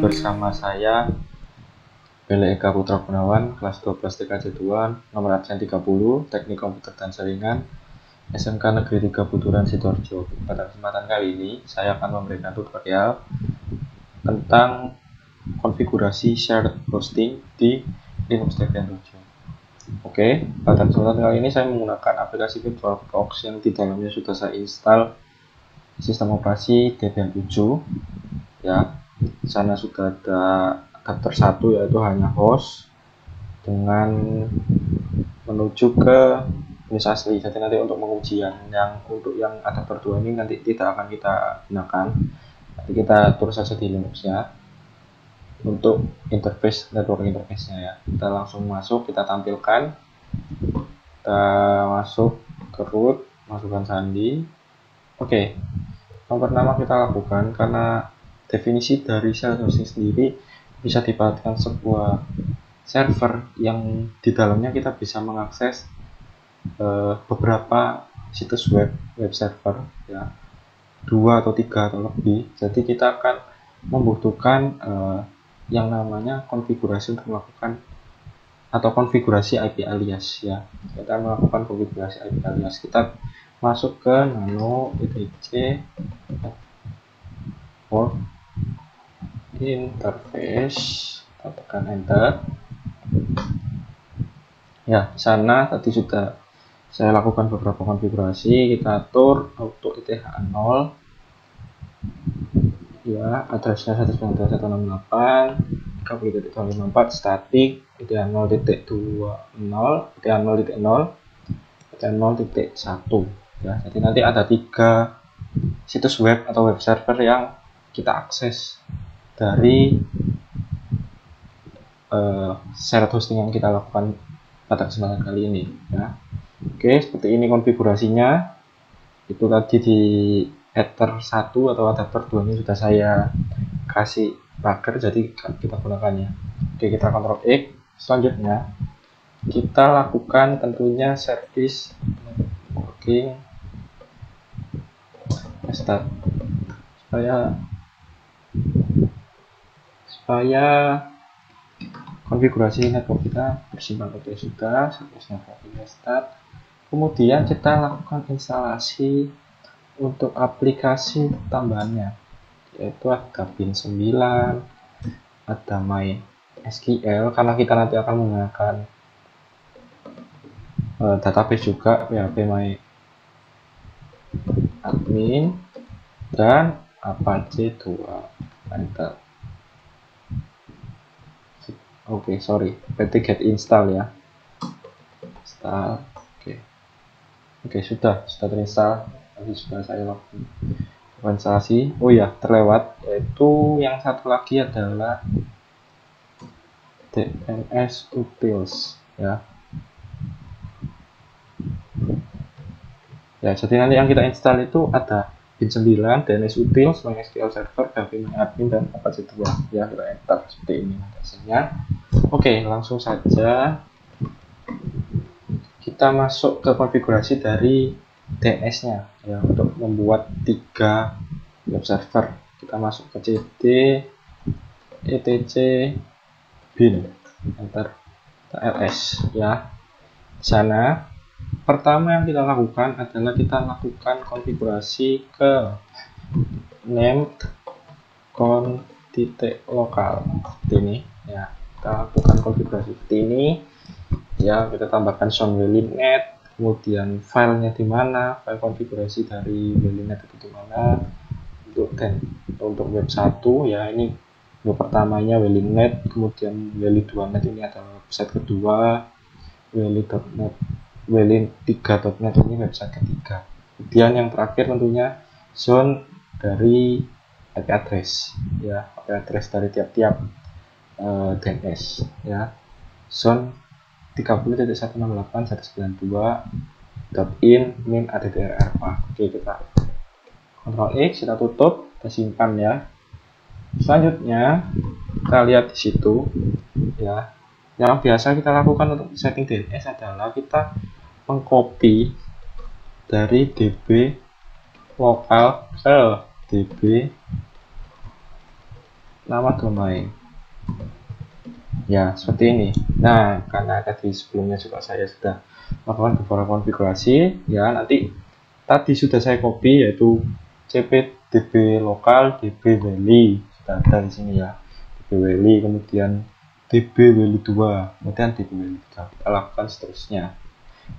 bersama saya Bele Eka Putra Gunawan, kelas 12 TKJ 2, nomor absen 30, Teknik Komputer dan Jaringan, SMK Negeri 3 Buturan Sidoarjo. Pada kesempatan kali ini, saya akan memberikan tutorial tentang konfigurasi shared hosting di Linux Debian 7. Oke, pada kesempatan kali ini saya menggunakan aplikasi VirtualBox yang di dalamnya sudah saya install sistem operasi Debian 7. Ya, di sana sudah ada adapter 1 yaitu hanya host dengan menuju ke Linux asli. Jadi nanti untuk pengujian untuk yang adapter 2 ini nanti tidak akan kita gunakan. Nanti kita atur saja di Linuxnya untuk interface network interface-nya ya. Kita langsung masuk, kita tampilkan. Kita masuk ke root, masukkan sandi. Oke. Yang pertama kita lakukan, karena definisi dari shared hosting sendiri bisa dipastikan sebuah server yang di dalamnya kita bisa mengakses beberapa situs web server ya, 2 atau 3 atau lebih. Jadi kita akan membutuhkan yang namanya konfigurasi untuk melakukan atau konfigurasi IP alias ya. Kita melakukan konfigurasi IP alias. Kita masuk ke nano etc for interface, kita tekan enter. Ya, di sana tadi sudah saya lakukan beberapa konfigurasi. Kita atur auto eth 0 ya, addressnya 192.168 30.54 static eth 0.20 eth 0.0 eth 0.1 ya. Jadi nanti ada 3 situs web atau web server yang kita akses dari shared hosting yang kita lakukan pada kesempatan kali ini ya. Oke, seperti ini konfigurasinya. Itu tadi di adapter 1 atau adapter 2 ini sudah saya kasih packer, jadi kita gunakannya. Oke, kita Ctrl X. Selanjutnya kita lakukan tentunya service networking start supaya konfigurasi network kita bersimpan. Oke, sudah service networking start. Kemudian kita lakukan instalasi untuk aplikasi tambahannya, yaitu ada bin 9, ada MySQL karena kita nanti akan menggunakan database juga, PHP MyAdmin, dan Apache 2. Enter. Oke, sorry, pt get install ya. Install. Oke, sudah terinstall. Tadi sudah saya lakukan instalasi. Oh ya, terlewat, yaitu yang satu lagi adalah DNS utils ya. Ya, jadi nanti yang kita install itu ada bin 9, DNS utils, MySQL server, PHP MyAdmin, dan Apache 2 ya. Kita enter seperti ini hasilnya. Oke, langsung saja kita masuk ke konfigurasi dari DNS-nya ya, untuk membuat 3 web server. Kita masuk ke cd etc bin enter ls ya. Di sana pertama yang kita lakukan adalah kita lakukan konfigurasi ke named.conf.local seperti ini ya. Kita lakukan konfigurasi seperti ini ya. Kita tambahkan sound welinet, kemudian filenya di mana, file konfigurasi dari welinet itu di mana, untuk web 1 ya. Ini web pertamanya welinet, kemudian weli2net ini adalah website kedua, weli.net, weli3.net ini website ketiga. Kemudian yang terakhir tentunya zone dari IP address ya, IP address dari tiap-tiap DNS ya. Zone 30.168.192.in min addr. Oke, kita Ctrl X, kita tutup, kita simpan ya. Selanjutnya kita lihat di situ ya. Yang biasa kita lakukan untuk setting DNS adalah kita mengcopy dari db lokal ke db nama domain. Ya, seperti ini. Nah, karena tadi sebelumnya juga saya sudah melakukan beberapa konfigurasi, ya nanti tadi sudah saya copy, yaitu cp db lokal db weli sudah ada di sini ya, db weli, kemudian db weli 2, kemudian db weli 3. Kita lakukan seterusnya.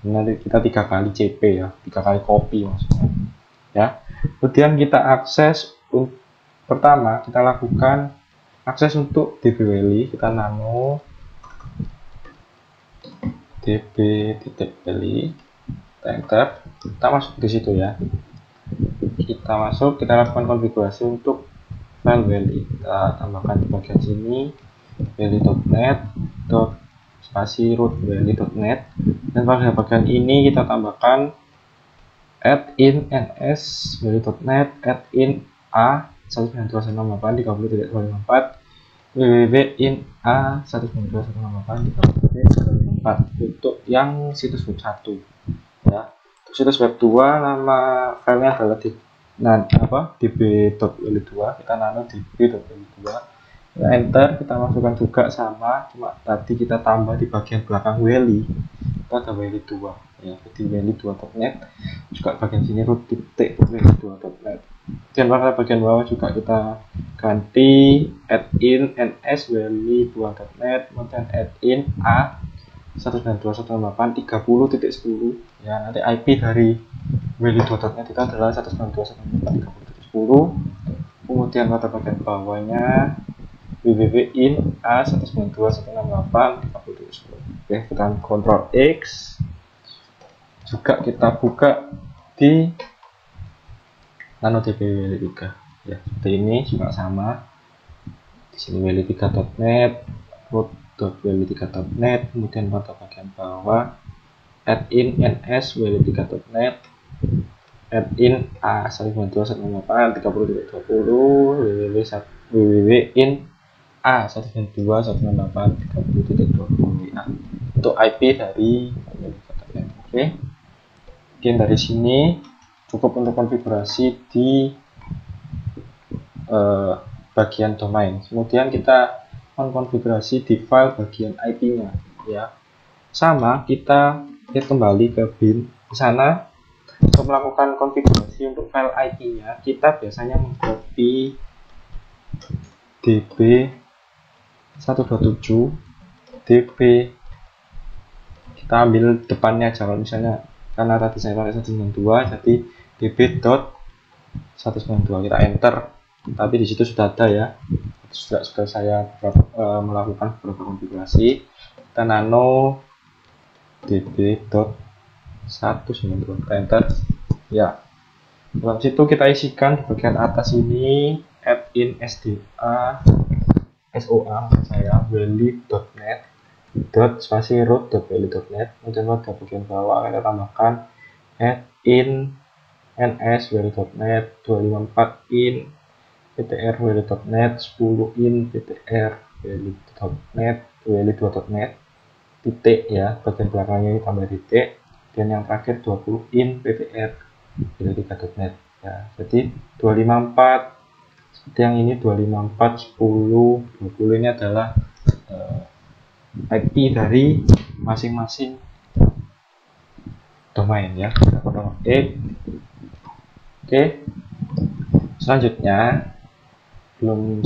Nanti kita 3 kali cp ya, 3 kali copy maksudnya ya. Kemudian kita akses. Pertama kita lakukan akses untuk db weli, kita nano db.weli, enter, kita masuk di situ ya. Kita masuk, kita lakukan konfigurasi untuk file weli, kita tambahkan di bagian sini weli.net spasi root weli.net, dan pada bagian ini kita tambahkan add in ns weli.net, add in a 192.168.30.254 www in a 192.168.30.254 untuk yang situs web 1 ya. Untuk situs web 2 nama filenya adalah db.weli2, kita nano db.weli2, kita enter, kita masukkan juga sama, cuma tadi kita tambah di bagian belakang weli, kita ada weli 2 ya, jadi weli2.net, juga bagian sini root titik weli2.net. Dan pada bagian bawah juga kita ganti add in ns weli2.net, kemudian add in a 192.168.30.10 ya. Nanti IP dari weli2.net itu adalah 192.168.30.10. Kemudian pada bagian bawahnya www in a 192.168.30.10. Oke, kita Ctrl X, juga kita buka di nano db weli 3 ya, seperti ini juga sama. Di sini weli3.net, root.weli3.net, kemudian pada bagian bawah add in ns weli3.net, add in a 192.168.30.20 www in a 192.168.30.20 ya, untuk IP dari weli3.net. Oke, mungkin dari sini cukup untuk konfigurasi di bagian domain. Kemudian kita mengkonfigurasi di file bagian IP-nya ya. Sama, kita kembali ke bin. Di sana untuk melakukan konfigurasi untuk file IP-nya, kita biasanya mengcopy db 127 db, kita ambil depannya aja. Kalau misalnya karena tadi saya pakai 192, jadi db.192, kita enter, tapi di situ sudah ada ya, sudah saya melakukan beberapa konfigurasi. Kita nano db.192, kita enter ya. Dalam situ kita isikan di bagian atas ini add in SOA saya weli.net spasi root.weli.net, kemudian pada bagian bawah kita tambahkan add in ns weli.net, 254 in ptr weli.net, 10 in ptr weli.net, weli2.net, titik ya, bagian belakangnya ini tambah titik, dan yang terakhir 20 in ptr weli3.net ya. Jadi 254 seperti yang ini, 254, 10, 20 ini adalah IP dari masing-masing domain ya. Kita Ctrl E. Oke, selanjutnya belum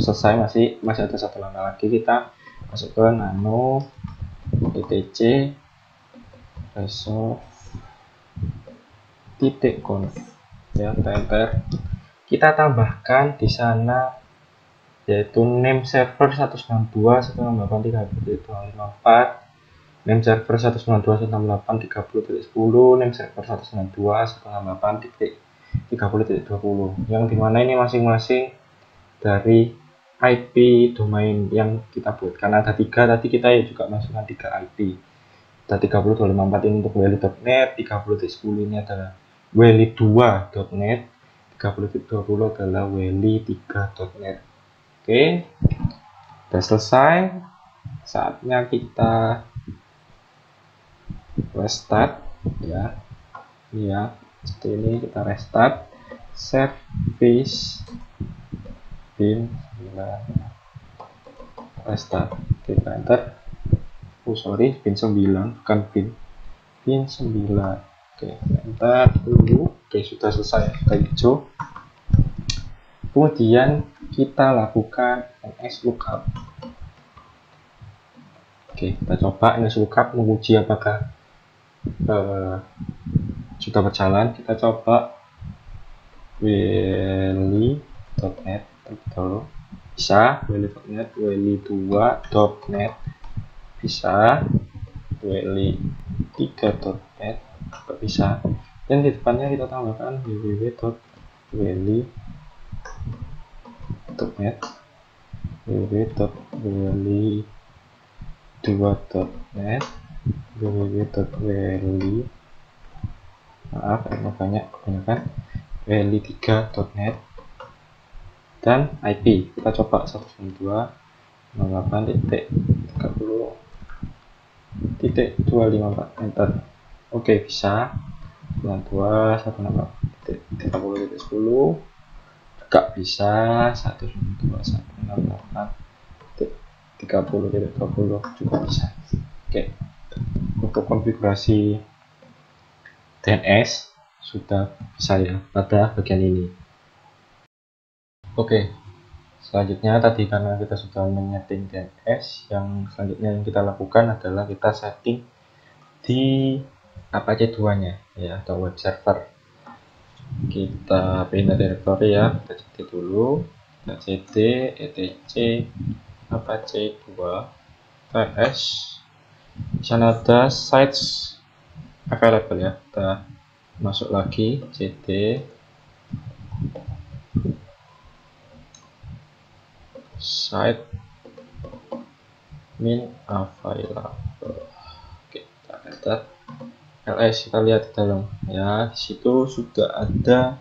selesai, masih ada satu langkah lagi. Kita masuk ke nano etc resolve .conf ya, kita enter. Kita tambahkan di sana yaitu name server 192.168.30.254, name server 192.168.30.10, name server 192.168.30.20, yang dimana ini masing-masing dari IP domain yang kita buat. Karena ada 3, tadi kita ya juga masukkan 3 IP. Ada 30.254 ini untuk weli.net, 30.10 ini adalah weli2.net, 30.20 adalah weli3.net. Oke, sudah selesai. Saatnya kita restart ya. Seperti ini, kita restart service pin 9 restart. Oke, kita enter. Sorry, pin 9 bukan pin 9. Oke, enter dulu. Oke, sudah selesai, sudah hijau. Kemudian kita lakukan ns lookup. Oke, kita coba ns lookup menguji apakah sudah berjalan. Kita coba weli.net dulu. Bisa weli.net, weli2.net bisa, weli3.net bisa, dan di depannya kita tambahkan www.weli.net, www.weli2.net, www.weli kebanyakan weli3.net, dan IP kita coba 192.0.30.254 enter. Oke, bisa 92.168.30.10 gak bisa 192.168.30.20 juga bisa. Oke, untuk konfigurasi DNS sudah bisa ya pada bagian ini. Oke, selanjutnya tadi karena kita sudah menyeting DNS, yang selanjutnya yang kita lakukan adalah kita setting di Apache 2 nya ya, atau web server. Kita pindah directory ya, kita cd dulu, kita cd etc Apache 2 ps. Di sana ada sites available ya, kita masuk lagi cd site min available. Oke, kita enter ls, kita lihat di dalam ya, di situ sudah ada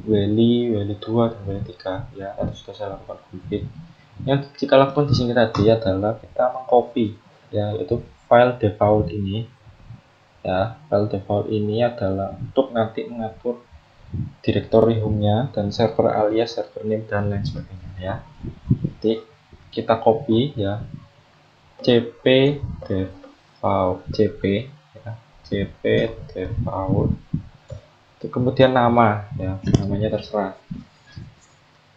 weli2 dan weli3 ya, tadi sudah saya lakukan config. Yang kita lakukan di sini tadi adalah kita mengcopy ya, yaitu file default ini ya. File default ini adalah untuk nanti mengatur directory home-nya dan server alias, server name dan lain sebagainya ya. Jadi kita copy ya, cp default cp ya, cp default itu, kemudian nama ya, namanya terserah.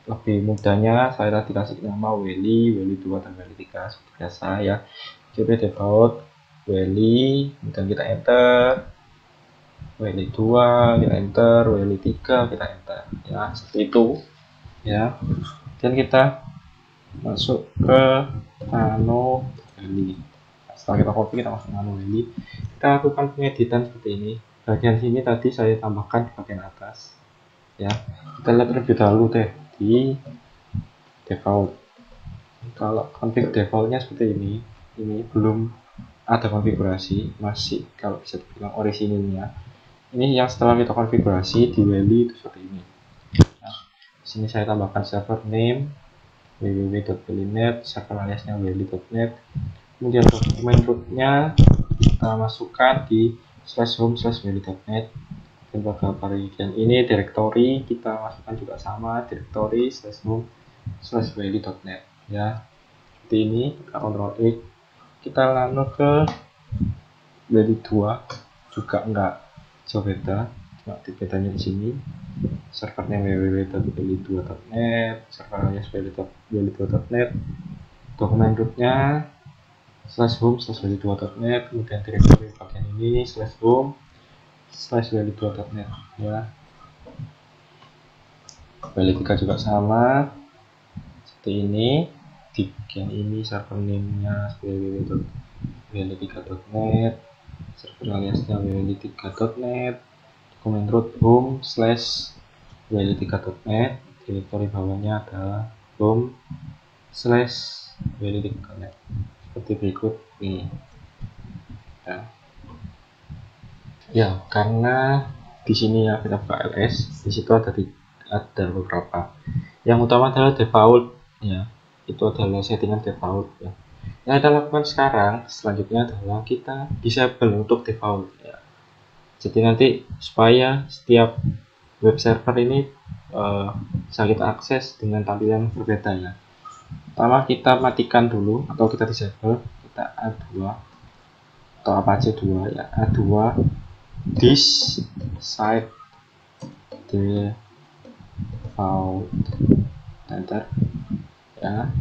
Lebih mudahnya saya tadi kasih nama weli2 dan weli3 seperti biasa ya, cp default weli, kemudian kita enter weli2, kita enter weli3, kita enter ya, seperti itu ya. Dan kita masuk ke nano weli. Setelah kita copy, kita masuk nano weli, kita lakukan pengeditan seperti ini. Bagian sini tadi saya tambahkan di bagian atas ya. Kita lihat terlebih dahulu deh di default. Kalau config defaultnya seperti ini belum ada konfigurasi, masih kalau bisa dibilang orisinilnya. Ini yang setelah kita konfigurasi di weli itu seperti ini. Nah, di sini saya tambahkan server name www.weli.net, server aliasnya weli.net, kemudian dokumen rootnya kita masukkan di /home/weli.net, dan pada bagian ini directory kita masukkan juga sama, directory /home/weli.net ya. Seperti ini, kita Ctrl X, kita lalu ke weli2 juga enggak jauh beda, cuma bedanya di sini servernya www.weli2.net, server alias weli2.net, dokumen rootnya /home/weli2.net, kemudian directory bagian ini /home/weli2.net ya. Weli3 juga sama seperti ini. Di bagian ini server name-nya www.weli3.net, server aliasnya weli3.net, dokumen root home/weli3.net, directory bawahnya adalah home/weli3.net seperti berikut ini ya. Karena di sini ya kita buka ls, di situ ada beberapa. Yang utama adalah default ya, itu adalah settingan default ya. Yang kita lakukan sekarang selanjutnya adalah kita disable untuk default ya. Jadi nanti supaya setiap web server ini bisa kita akses dengan tampilan berbeda ya. Pertama kita matikan dulu atau kita disable, kita A2 atau apa aja 2 ya, A2 this site default, enter ya.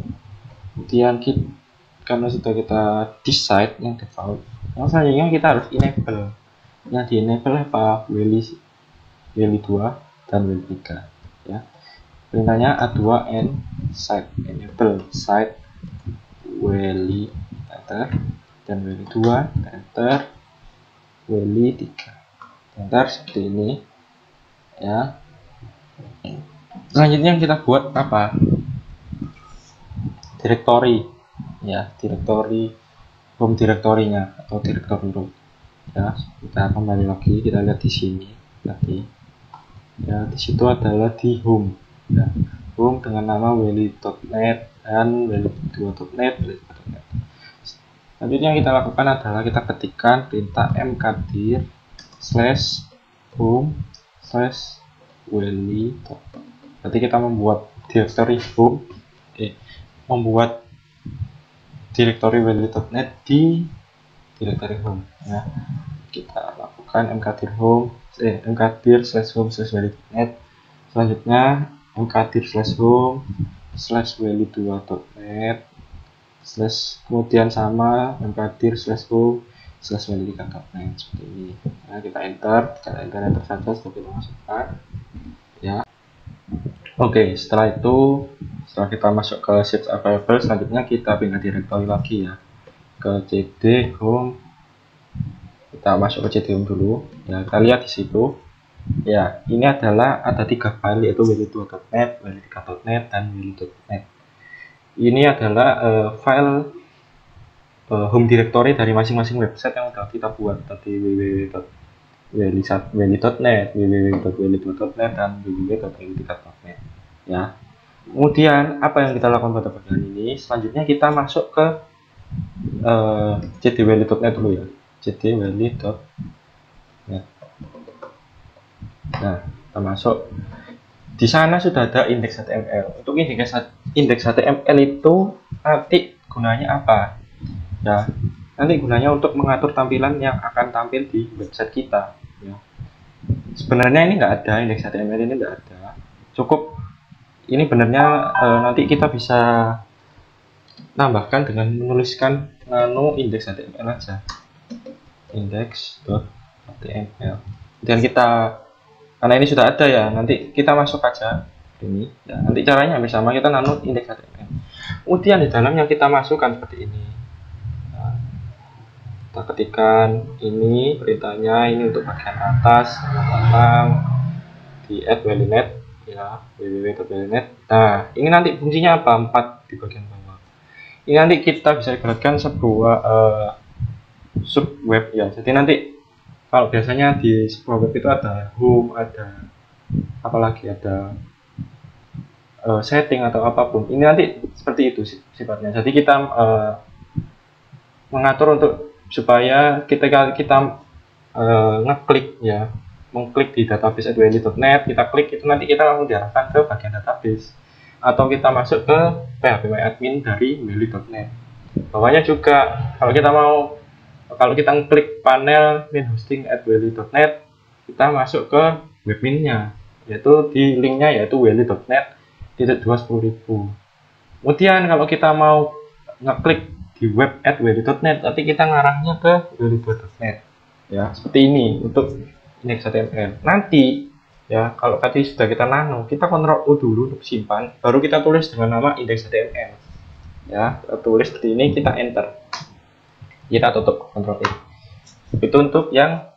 Kemudian karena sudah kita decide yang default, yang selanjutnya kita harus enable. Yang di enable apa? Weli 2 dan weli 3 ya. Perintahnya A2 and site, enable site weli, enter, dan weli 2, enter, weli 3, enter, seperti ini ya. Selanjutnya kita buat apa? Directory ya, directory home directory-nya atau directory root ya. Kita kembali lagi, kita lihat di sini tadi ya, di situ adalah di home ya, home dengan nama weli.net dan weli2.net, weli3.net. Selanjutnya yang kita lakukan adalah kita ketikkan perintah mkdir /home/weli. Berarti kita membuat directory home, membuat directory weli.net di directory home ya. Kita lakukan mkdir/home/weli.net. Selanjutnya mkdir/home/weli2.net, kemudian sama mkdir/home/weli3.net, seperti ini ya. Kita enter saja setelah kita masukkan ya. Oke, setelah kita masuk ke sheet available, selanjutnya kita pindah directory lagi ya, ke cd home. Kita masuk ke cd home dulu ya. Kita lihat di situ ya, ini adalah ada 3 file, yaitu weli2.net, weli3.net, dan weli.net. Ini adalah file home directory dari masing-masing website yang sudah kita buat tadi, www.weli.net, www.weli2.net, dan www.weli3.net ya. Kemudian apa yang kita lakukan pada bagian ini? Selanjutnya kita masuk ke cdweli.net dulu ya, cdweli.net. Nah, kita masuk. Di sana sudah ada indeks HTML. Untuk indeks HTML itu nanti gunanya apa? Ya, nanti gunanya untuk mengatur tampilan yang akan tampil di website kita. Ya. Sebenarnya ini nggak ada, indeks HTML ini nggak ada. Cukup ini benarnya nanti kita bisa tambahkan dengan menuliskan indeks HTML aja, index.html. Dan kita, karena ini sudah ada ya, nanti kita masuk aja ini ya. Nanti caranya hampir sama, kita nano indeks HTML. Kemudian di dalamnya kita masukkan seperti ini. Nah, kita ketikkan ini perintahnya, ini untuk bagian atas, belakang di @weli.net ya, www.weli.net. Nah, ini nanti fungsinya apa? 4 di bagian bawah. Ini nanti kita bisa ibaratkan sebuah sub web ya. Jadi nanti kalau biasanya di sebuah web itu ada home, ada apalagi ada setting atau apapun. Ini nanti seperti itu sifatnya. Jadi kita mengatur untuk supaya kita ngeklik ya, mengklik di database @weli.net, kita klik itu nanti kita langsung diarahkan ke bagian database, atau kita masuk ke phpMyAdmin dari weli.net. Bawahnya juga kalau kita klik panel min hosting @weli.net, kita masuk ke webminnya, yaitu di linknya yaitu weli.net /210.000. Kemudian kalau kita mau ngeklik di web @weli.net, nanti kita ngarahnya ke weli2.net ya, seperti ini untuk indeks HTML. Nanti ya, kalau tadi sudah kita nano, kita Ctrl U dulu untuk simpan, baru kita tulis dengan nama indeks HTML ya. Kita tulis seperti ini, kita enter, kita tutup Ctrl E. Itu untuk yang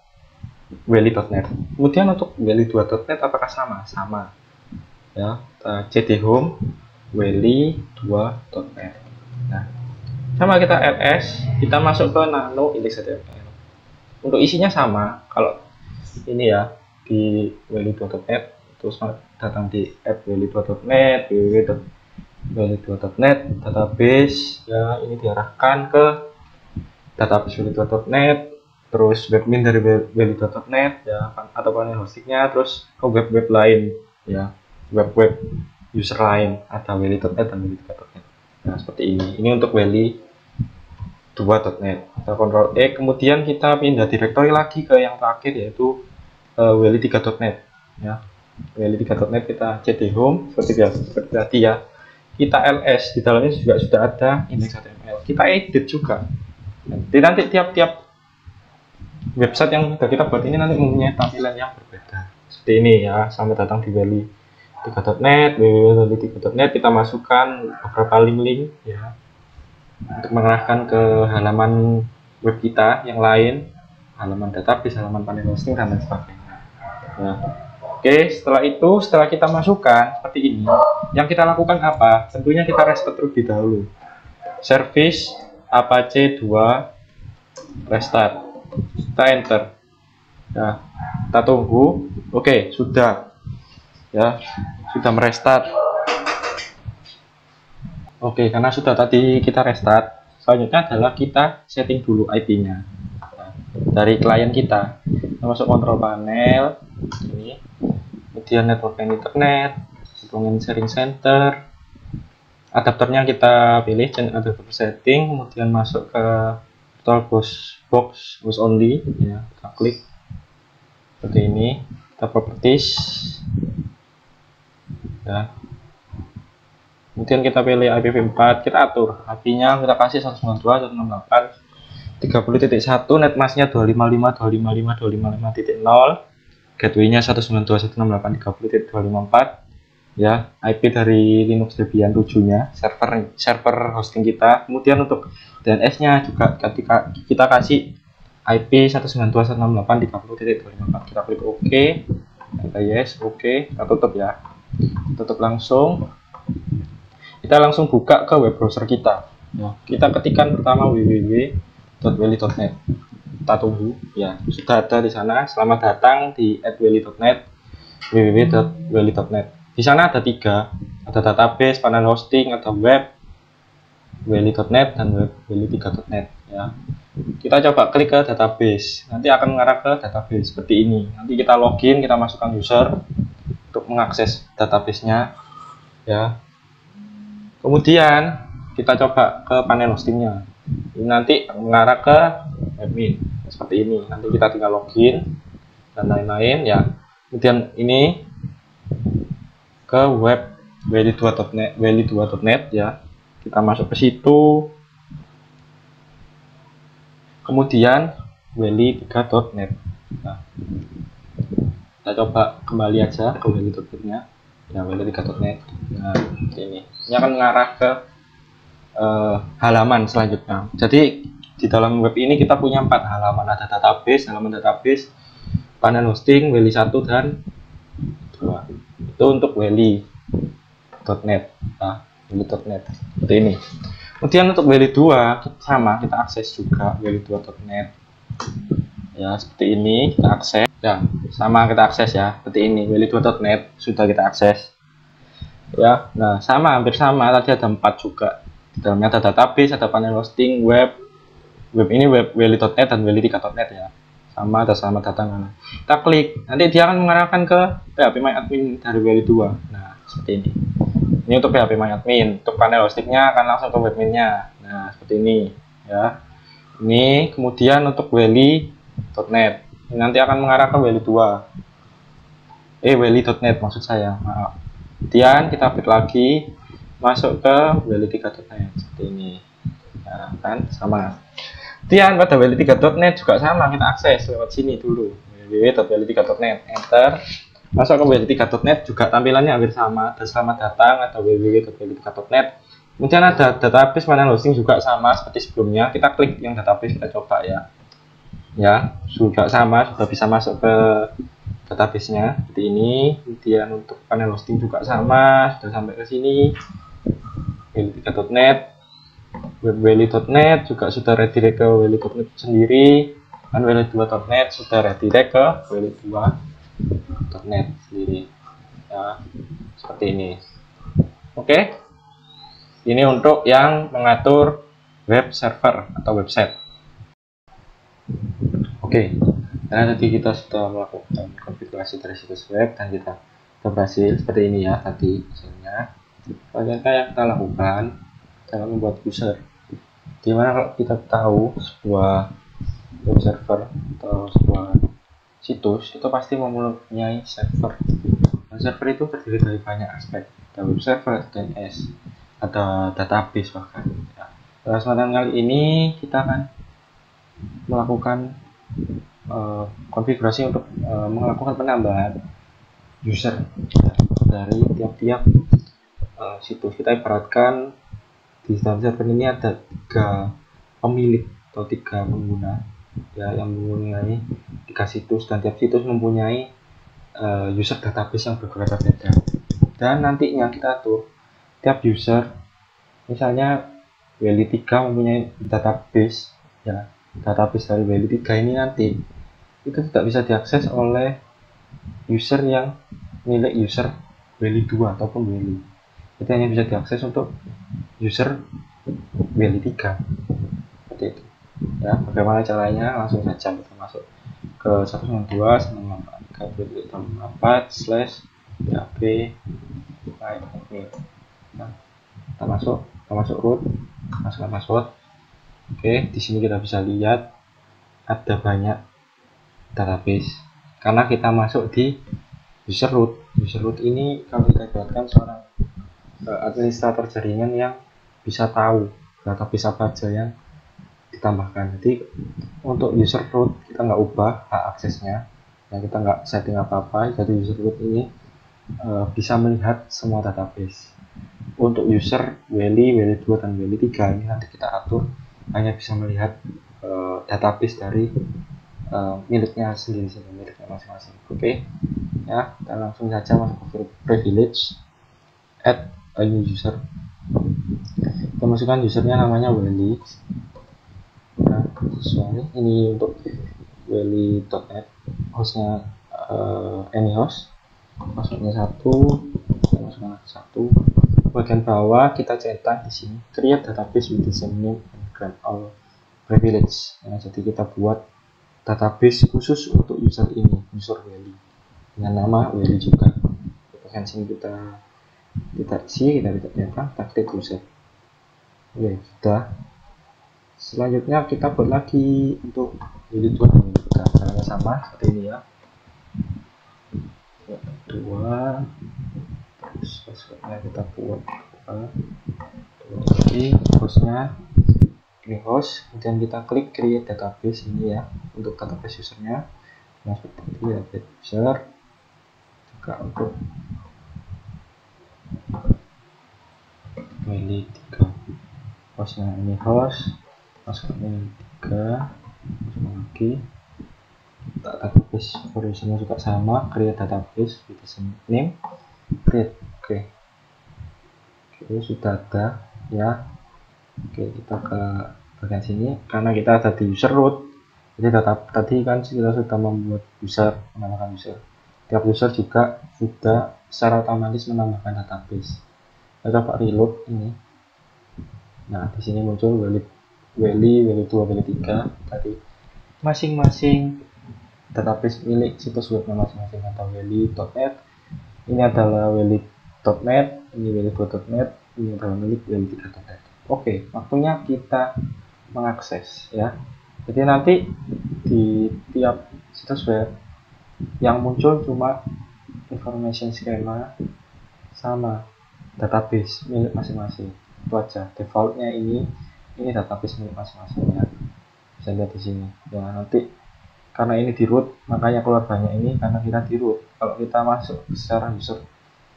weli.net. Kemudian untuk weli2.net apakah sama? Sama ya, cd home weli2.net. Nah, sama, kita ls, kita masuk ke nano indeks HTML. Untuk isinya sama, kalau ini ya di weli2.net, terus datang di @weli2.net, www.weli2.net database ya, ini diarahkan ke database weli2.net. terus webmin dari weli.net ya, atau panel hostingnya, terus ke web-web lain ya, web-web user lain, ada weli.net dan weli3.net. Nah seperti ini untuk weli2.net. Kita Ctrl E, kemudian kita pindah directory lagi ke yang terakhir, yaitu weli3.net ya. Weli3.net kita cd home seperti biasa, seperti tadi ya. Kita ls, di dalamnya juga sudah ada index.html. Kita edit juga. Nanti tiap-tiap website yang sudah kita buat ini nanti mempunyai tampilan yang berbeda. Seperti ini ya. Selamat datang di weli3.net. weli3.net kita masukkan beberapa link-link ya, untuk mengarahkan ke halaman web kita yang lain, halaman database, halaman panel hosting, dan lain sebagainya ya. Oke, setelah kita masukkan seperti ini, yang kita lakukan apa? Tentunya kita restart terlebih dahulu. Service apache 2 restart. Kita enter. Ya, kita tunggu. Oke, sudah. Ya, sudah merestart. Oke, karena sudah tadi kita restart, selanjutnya adalah kita setting dulu IP-nya. Dari klien kita. Kita masuk kontrol panel ini. Kemudian network and internet, hubungan sharing center, adapternya kita pilih adapter setting, kemudian masuk ke virtual box only ya, kita klik seperti ini, kita properties ya, kemudian kita pilih IPv4, kita atur IP-nya, kita kasih 192.168.30.1, netmasknya 255.255.255.0, gateway-nya 192.168.30.254 ya, IP dari Linux Debian 7-nya, server hosting kita. Kemudian untuk DNS-nya juga ketika kita kasih IP 192.168.30.254, kita klik OK, kita yes, OK, kita tutup ya, tutup langsung. Kita langsung buka ke web browser kita ya. Kita ketikkan pertama www.weli.net. Kita tunggu ya, sudah ada di sana. Selamat datang di @weli.net, www.weli.net. Di sana ada 3, ada database, panel hosting, ada web weli.net dan web weli3.net ya. Kita coba klik ke database, nanti akan mengarah ke database seperti ini. Nanti kita login, kita masukkan user untuk mengakses database-nya ya. Kemudian kita coba ke panel hostingnya. Ini nanti mengarah ke admin seperti ini. Nanti kita tinggal login dan lain-lain ya. Kemudian ini ke web weli2.net ya. Kita masuk ke situ. Kemudian weli3.net. Nah, kita coba kembali aja ke weli.net-nya. Ya, weli3.net. Nah, ini akan mengarah ke halaman selanjutnya. Jadi di dalam web ini kita punya 4 halaman, ada database, halaman database, panel hosting, weli1 dan 2. Itu untuk weli.net. Nah, weli.net seperti ini. Kemudian untuk weli2 sama, kita akses juga weli2.net. Ya, seperti ini kita akses. Ya, sama kita akses ya, seperti ini. weli2.net sudah kita akses. Ya, nah sama, hampir sama, tadi ada 4 juga. Di dalamnya ada database, ada panel hosting, web ini web weli.net dan weli3.net ya. Sama, ada selamat datang. Kita klik, nanti dia akan mengarahkan ke phpMyAdmin dari weli2. Nah, seperti ini. Ini untuk phpMyAdmin. Untuk panel hostingnya akan langsung ke webminnya. Nah, seperti ini ya. Ini kemudian untuk weli.net. Ini nanti akan mengarah ke weli2. Weli.net maksud saya, maaf. Kemudian kita klik lagi, masuk ke weli3.net seperti ini ya, kan sama. Kemudian pada weli3.net juga sama, kita akses lewat sini dulu, www.weli3.net, enter, masuk ke weli3.net juga tampilannya hampir sama, ada selamat datang, ada www.weli3.net. Kemudian ada database, panel hosting juga sama seperti sebelumnya. Kita klik yang database, kita coba ya, juga sama, sudah bisa masuk ke database-nya seperti ini. Kemudian untuk panel hosting juga sama, sudah sampai ke sini. weli3.net, web weli.net juga sudah redirect ke weli.net sendiri, dan weli2.net sudah redirect ke weli2.net sendiri ya, seperti ini. Oke, ini untuk yang mengatur web server atau website. Oke, karena tadi kita sudah melakukan konfigurasi dari situs web dan kita berhasil seperti ini ya tadi hasilnya. Selanjutnya yang kita lakukan adalah membuat user. Dimana kalau kita tahu sebuah web server atau sebuah situs itu pasti mempunyai server. Dan server itu terdiri dari banyak aspek. Ada web server, DNS, ada database bahkan. Ya. Pada kesempatan kali ini kita akan melakukan konfigurasi untuk melakukan penambahan user dari tiap-tiap situs. Kita ibaratkan di dalam server ini ada 3 pemilik atau 3 pengguna ya, yang mempunyai 3 situs, dan tiap situs mempunyai user database yang berbeda-beda. Dan nantinya kita atur tiap user, misalnya Weli3 mempunyai database ya, database dari Weli3 ini nanti itu tidak bisa diakses oleh user yang milik user Weli2 ataupun Weli. Itu hanya bisa diakses untuk user Weli3 seperti itu ya. Bagaimana caranya? Langsung saja kita masuk ke 192.168.168/php. Nah, kita masuk root, masukkan password. Oke, di sini kita bisa lihat ada banyak database karena kita masuk di user root. User root ini kalau kita buatkan seorang administrator jaringan yang bisa tahu database apa aja yang ditambahkan. Jadi untuk user root kita nggak ubah hak aksesnya ya, kita nggak setting apa-apa. Jadi user root ini bisa melihat semua database. Untuk user Weli, Weli2 dan Weli3 ini nanti kita atur hanya bisa melihat database dari miliknya sendiri, miliknya masing-masing. Oke ya, kita langsung saja masuk ke privilege, add a new user. Kita masukkan usernya namanya Weli. Nah, sesuai ini untuk weli.net, hostnya anyhost, passwordnya 1, kita masukkan 1. Bagian bawah kita cetak di sini create database with the same name and grant all privilege. Nah, jadi kita buat database khusus untuk user ini, user Weli, dengan nama Weli juga. Bagian sini kita isi, kita cetak, kita klik user. Oke, sudah. Selanjutnya kita buat lagi untuk Weli2 dan Weli3, caranya sama seperti ini ya. 2, terus passwordnya kita buat lagi, hostnya ini host, kemudian kita klik create database ini ya, untuk database usernya. Nah, seperti itu ya, user juga untuk Weli3, hostnya ini host, masukkan Weli3, masukkan lagi, database for usernya juga sama, create database with the same name, create. Oke, sudah ada ya. Oke, kita ke bagian sini karena kita ada di user root. Jadi tadi kan kita sudah membuat user, menambahkan user. Tiap user juga sudah secara otomatis menambahkan database. Kita coba reload ini. Nah, di sini muncul Weli, Weli2, Weli3 tadi. Masing-masing database milik situs webnya masing-masing, atau weli.net. Ini adalah weli.net, ini weli2.net, ini adalah milik weli3.net. Oke, waktunya kita mengakses ya. Jadi nanti di tiap situs web yang muncul cuma information schema sama database milik masing-masing. Itu aja. Defaultnya ini database milik masing-masing ya. Bisa lihat di sini. Ya, nanti karena ini di root, makanya keluar banyak ini karena kita di root. Kalau kita masuk secara user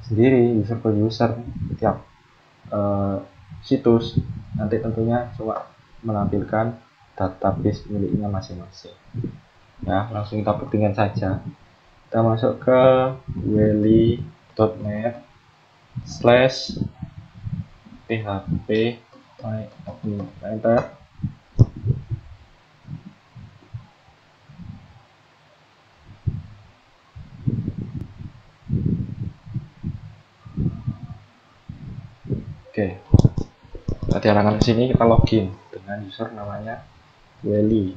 sendiri, user per user tiap situs, nanti tentunya coba menampilkan database miliknya masing-masing ya. Langsung kita buktikan saja. Kita masuk ke weli.net/php, enter. Oke, kita diarahkan ke sini, kita login dengan user namanya Weli.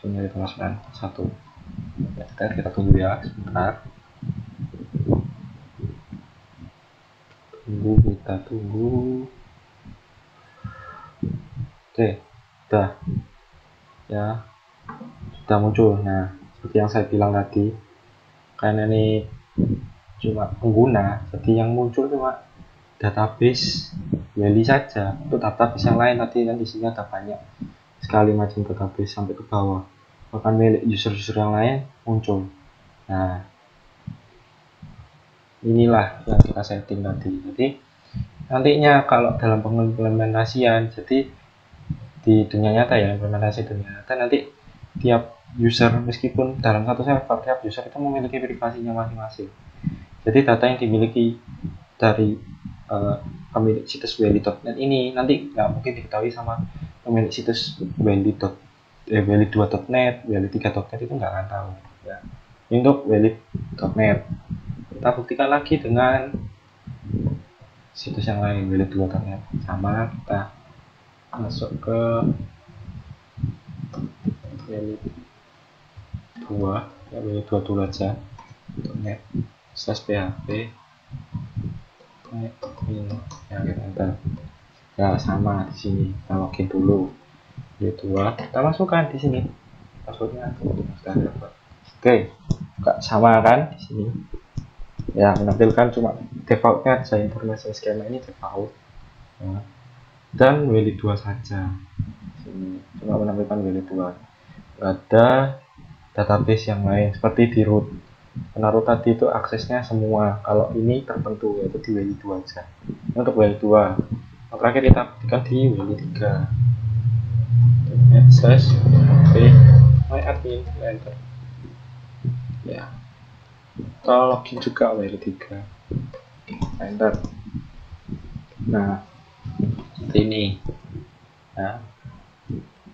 menjadi tanggal 91. Ya, kita tunggu ya sebentar. Kita tunggu. Oke, udah ya, sudah muncul. Nah, seperti yang saya bilang tadi, karena ini cuma pengguna, jadi yang muncul cuma database Weli saja. Untuk database yang lain tadi kan di sini ada banyak sekali macam database sampai ke bawah, bahkan milik user-user yang lain muncul. Nah, inilah yang kita setting tadi. Jadi nantinya kalau dalam pengimplementasian, jadi di dunia nyata ya, implementasi dunia nyata, nanti tiap user, meskipun dalam satu server, tiap user itu memiliki privasinya masing-masing. Jadi data yang dimiliki dari pemilik situs weli.net ini nanti nggak mungkin diketahui sama pemilik situs weli2.net, weli3.net, itu nggak akan tahu ya. Untuk weli.net kita buktikan lagi dengan situs yang lain, weli2.net. Sama, kita masuk ke weli2 ya, weli2 dulu aja, .net /php ya, kita enter. Ya, sama di sini kita login dulu weli2, kita masukkan di sini passwordnya. Oke, sama kan di sini ya, menampilkan cuma defaultnya saja, informasi skema ini default ya. Dan weli2 saja sini, cuma menampilkan weli2, ada database yang lain seperti di root. Karena root tadi itu aksesnya semua, kalau ini tertentu yaitu di weli2 aja. Untuk weli2 terakhir kita buktikan di weli3 /my-admin, enter ya. Kita login juga weli3, enter. Nah, seperti ini ya,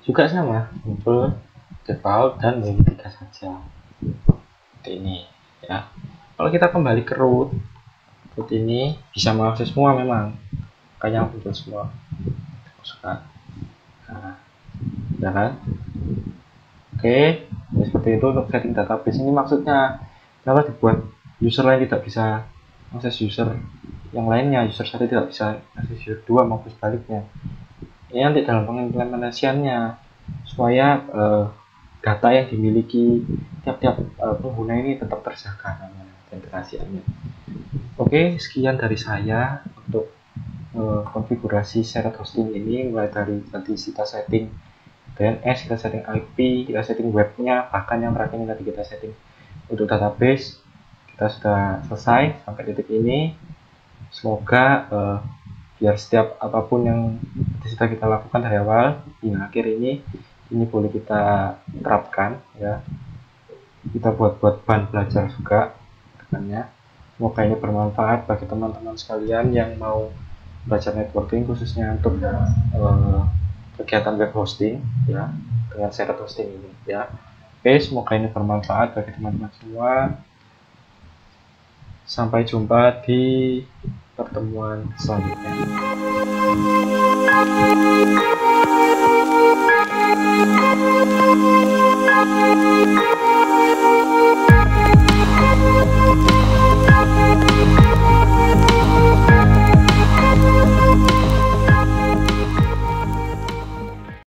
juga sama, muncul default dan weli3 saja seperti ini ya. Kalau kita kembali ke root ini bisa mengakses semua, memang makanya muncul semua, masukkan. Nah, ya kan. Oke, ya, seperti itu untuk setting database. Ini maksudnya kenapa dibuat user lain tidak bisa akses user yang lainnya, user satu tidak bisa akses user 2 maupun sebaliknya. Ini nanti dalam pengimplementasiannya supaya data yang dimiliki tiap-tiap pengguna ini tetap terjaga namanya dan kerahasiaannya. Oke, sekian dari saya untuk konfigurasi shared hosting ini, mulai dari tadi kita setting DNS, kita setting IP, kita setting webnya, bahkan yang terakhir tadi kita setting untuk database. Kita sudah selesai sampai titik ini. Semoga biar setiap apapun yang sudah kita lakukan dari awal hingga akhir ini boleh kita terapkan ya. Kita buat bahan belajar juga rekannya. Semoga ini bermanfaat bagi teman-teman sekalian yang mau belajar networking, khususnya untuk kegiatan web hosting ya, dengan shared hosting ini ya. Oke, semoga ini bermanfaat bagi teman-teman semua. Sampai jumpa di pertemuan selanjutnya.